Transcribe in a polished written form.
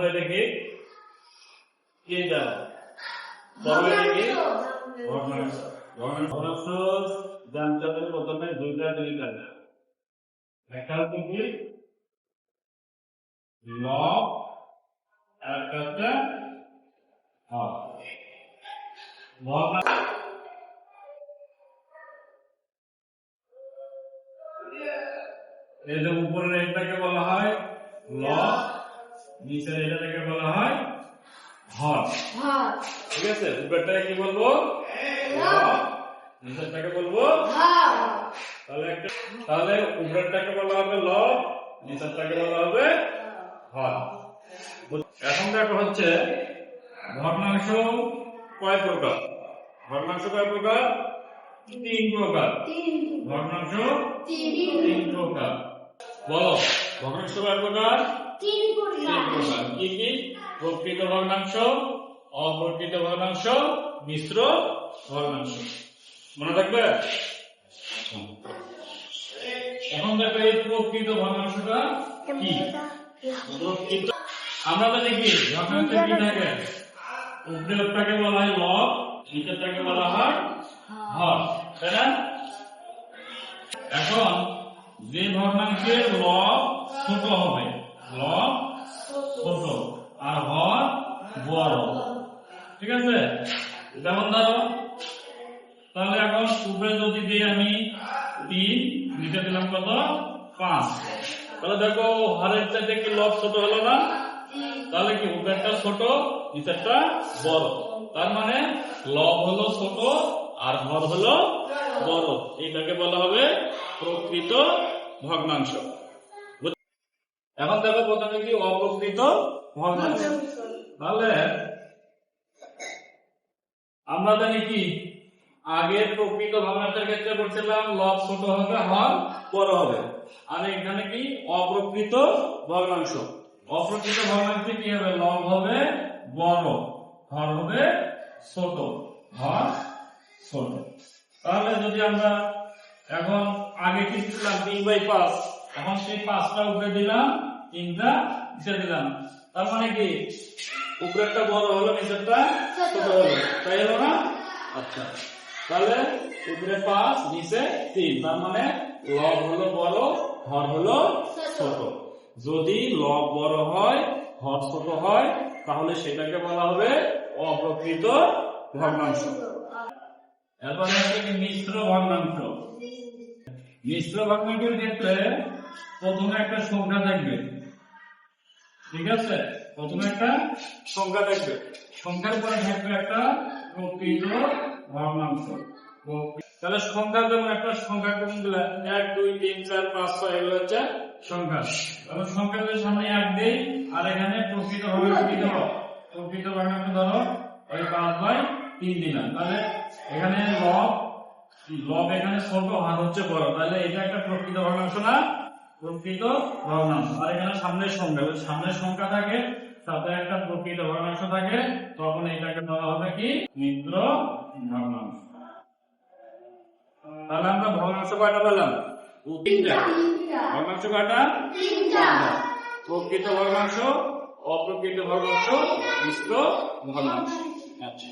বলো এটা কি? কি দাও? বলো এটা কি? ভগ্নাংশ। ভগ্নাংশ জানতে হলে প্রথমে দুইটা জিনিস আছে। একটা হচ্ছে কি লব, একটা হচ্ছে হর। ভগ্নাংশ এই যে উপরের এটাকে বলা হয় লব, নিচের এটাকে বলা হয় হর। ঠিক আছে, উপরেরটাকে কি বলবো? লব, নিচেরটাকে বলবো হর। তাহলে উপরেরটাকে বলা হবে লব, নিচেরটাকে বলা হবে হর। এখন দেখো হচ্ছে ভগ্নাংশ কয় প্রকার? ভগ্নাংশ কয় প্রকার? 3 প্রকার। ভগ্নাংশ 3 প্রকার। বলো ভগ্নাংশ কয় প্রকার? 3 প্রকার। কি কি? প্রকৃত ভগ্নাংশ, অপ্রকৃত ভগ্নাংশ, মিশ্র ভগ্নাংশ। মনে থাকবে? এখন দেখো এই প্রকৃত ভগ্নাংশটা কি? প্রকৃত আমরা তো দেখি ভগ্নাংশে কি থাকে? উপরেরটাকে বলা হয় লব, নিচেরটাকে বলা হয় হর, তাই না? এখন যে ভগ্নাংশের লব ছোট হবে, লব ছোট আর হর বড়, ঠিক আছে? যেমন ধরো তাহলে এখন উপরে যদি দিই আমি 3, নিচে দিলাম কত? 5। তাহলে দেখো হরের চাইতে কি লব ছোট হলো না? তাহলে কি উপরেরটা ছোট, নিচেরটা বড়। তার মানে লব হলো ছোট আর হর হলো বড়। এটাকে বলা হবে প্রকৃত ভগ্নাংশ। এখন দেখো প্রথমে কি অপ্রকৃত ভগ্নাংশ। তাহলে আমরা জানি কি আগের প্রকৃত ভগ্নাংশের ক্ষেত্রে বলছিলাম লব ছোট হবে, হর বড় হবে। আর এখানে কি অপ্রকৃত ভগ্নাংশ। অপ্রকৃত ভগ্নাংশে কি হবে? লব হবে বড়, হর হবে ছোট, হর ছোট। তাহলে যদি আমরা এখন আগে কি ছিলাম 3/5, এখন সেই 5টা উপরে দিলাম, 3টা নিচে দিলাম। তার মানে কি উপরেরটা বড় হলো, নিচেরটা ছোট হলো, তাই হলো না? আচ্ছা, তাহলে উপরে 5, নিচে 3, তার মানে লব হলো বড়, হর হলো ছোট। যদি লব বড় হয়, হর ছোট হয়, তাহলে সেটাকে বলা হবে অপ্রকৃত ভগ্নাংশ। এরপরে হচ্ছে কি মিশ্র ভগ্নাংশ। মিশ্র ভগ্নাংশের ক্ষেত্রে প্রথমে একটা সংখ্যা থাকবে, ঠিক আছে? প্রথমে একটা সংখ্যা থাকবে, সংখ্যার পরে থাকবে একটা প্রকৃত ভগ্নাংশ। তাহলে সংখ্যা যেমন একটা সংখ্যা কোনগুলো? 1 2 3 4 5 6 এগুলো হচ্ছে সংখ্যা। তাহলে সংখ্যার সামনে 1 দেই, আর এখানে প্রকৃত ভগ্নাংশ কি দেব? প্রকৃত ভগ্নাংশ ধরো ওই 5/3 দিলাম। তাহলে এখানে লব এখানে ছোট, হর হচ্ছে বড়, তাহলে এটা একটা প্রকৃত ভগ্নাংশ না? প্রকৃত ভগ্নাংশ। আর এখানে সামনের সংখ্যা, সামনের সংখ্যা থাকে সাথে একটা প্রকৃত ভগ্নাংশ থাকে, তখন এটাকে বলা হবে কি মিশ্র ভগ্নাংশ। তাহলে আমরা ভগ্নাংশ কয়টা পেলাম? 3টা। ভগ্নাংশ কয়টা? 3টা। প্রকৃত ভগ্নাংশ, অপ্রকৃত ভগ্নাংশ, মিশ্র ভগ্নাংশ। আচ্ছা।